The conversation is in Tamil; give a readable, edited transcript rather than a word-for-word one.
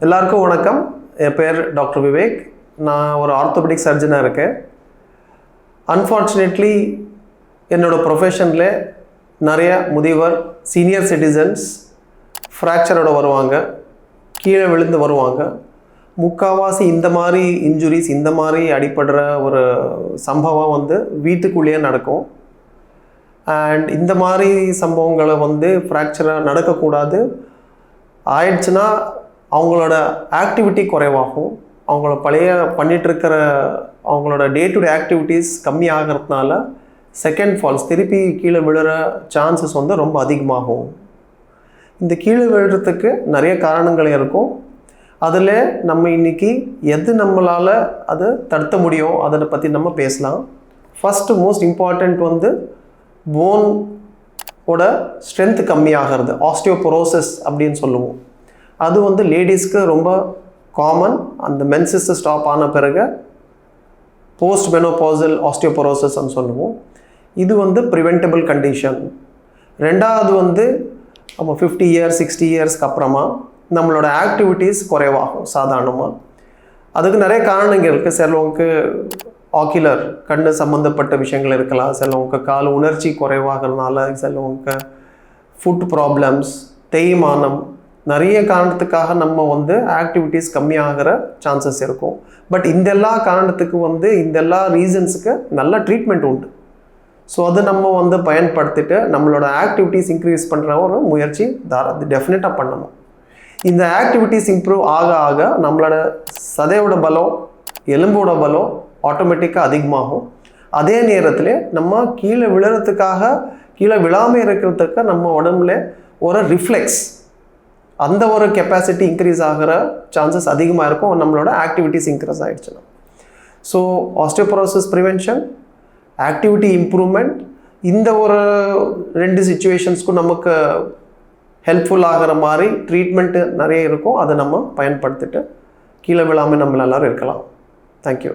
எல்லாருக்கும் வணக்கம். என் பேர் டாக்டர் விவேக். நான் ஒரு ஆர்த்தோபெடிக் சர்ஜனாக இருக்கேன். அன்ஃபார்ச்சுனேட்லி என்னோடய ப்ரொஃபஷனில் நிறைய முதியவர் சீனியர் சிட்டிசன்ஸ் ஃப்ராக்சரோடு வருவாங்க, கீழே விழுந்து வருவாங்க. முக்கால்வாசி இந்த மாதிரி இன்ஜுரிஸ், இந்த மாதிரி அடிபடுற ஒரு சம்பவம் வீட்டுக்குள்ளேயே நடக்கும். அண்ட் இந்த மாதிரி சம்பவங்களை ஃப்ராக்சராக நடக்கக்கூடாது. ஆயிடுச்சுன்னா அவங்களோட ஆக்டிவிட்டி குறைவாகும். அவங்கள பழைய பண்ணிகிட்ருக்கிற அவங்களோட டே டு டே ஆக்டிவிட்டீஸ் கம்மி ஆகிறதுனால செகண்ட் ஃபால்ஸ், திருப்பி கீழே விழுற சான்சஸ் ரொம்ப அதிகமாகும். இந்த கீழே விழுறதுக்கு நிறைய காரணங்கள் இருக்கும். அதில் நம்ம இன்றைக்கி எது நம்மளால் அதை தடுத்த முடியும் அதை பற்றி நம்ம பேசலாம். ஃபஸ்ட்டு மோஸ்ட் இம்பார்ட்டண்ட் போனோட ஸ்ட்ரென்த் கம்மியாகிறது, ஆஸ்டியோபொரோசிஸ் அப்படின்னு சொல்லுவோம். அது லேடிஸ்க்கு ரொம்ப காமன். அந்த மென்சஸ் ஸ்டாப் ஆன பிறகு போஸ்ட் மெனோபாசல் ஆஸ்டியோபொரோசிஸ்ன்னு சொல்லுவோம். இது ப்ரிவென்டபிள் கண்டிஷன். ரெண்டாவது நம்ம 50 இயர்ஸ் 60 இயர்ஸ்க்கு அப்புறமா நம்மளோட ஆக்டிவிட்டீஸ் குறைவாகும் சாதாரணமாக. அதுக்கு நிறைய காரணங்கள் இருக்குது. சிலவங்களுக்கு ஆக்கிலர் கண்ணு சம்மந்தப்பட்ட விஷயங்கள் இருக்கலாம், சிலவங்க கால் உணர்ச்சி குறைவாகிறதுனால, சிலவங்க ஃபுட் ப்ராப்ளம்ஸ், தேய்மானம், நிறைய காரணத்துக்காக நம்ம ஆக்டிவிட்டீஸ் கம்மியாகிற சான்சஸ் இருக்கும். பட் இந்த எல்லா காரணத்துக்கு இந்த எல்லா ரீசன்ஸுக்கு நல்ல ட்ரீட்மெண்ட் உண்டு. ஸோ அது நம்ம பயன்படுத்திட்டு நம்மளோட ஆக்டிவிட்டீஸ் இன்க்ரீஸ் பண்ணுற ஒரு முயற்சி டெஃபினட்டாக பண்ணணும். இந்த ஆக்டிவிட்டீஸ் இம்ப்ரூவ் ஆக ஆக நம்மளோட சதையோட பலம், எலும்போட பலம் ஆட்டோமேட்டிக்காக அதிகமாகும். அதே நேரத்தில் நம்ம கீழே விழுறதுக்காக, கீழே விழாமல் இருக்கிறதுக்கு நம்ம உடம்புல ஒரு ரிஃப்ளெக்ஸ், அந்த ஒரு கெப்பாசிட்டி இன்க்ரீஸ் ஆகிற சான்சஸ் அதிகமாக இருக்கும் நம்மளோட ஆக்டிவிட்டீஸ் இன்க்ரீஸ் ஆகிடுச்சுன்னா. So osteoporosis prevention, activity improvement, இந்த ஒரு 2 சிச்சுவேஷன்ஸ்க்கும் நமக்கு ஹெல்ப்ஃபுல் ஆகிற மாதிரி ட்ரீட்மெண்ட்டு நிறைய இருக்கும். அதை நம்ம பயன்படுத்திட்டு கீழே விழாமல் நம்ம எல்லோரும் இருக்கலாம். தேங்க்யூ.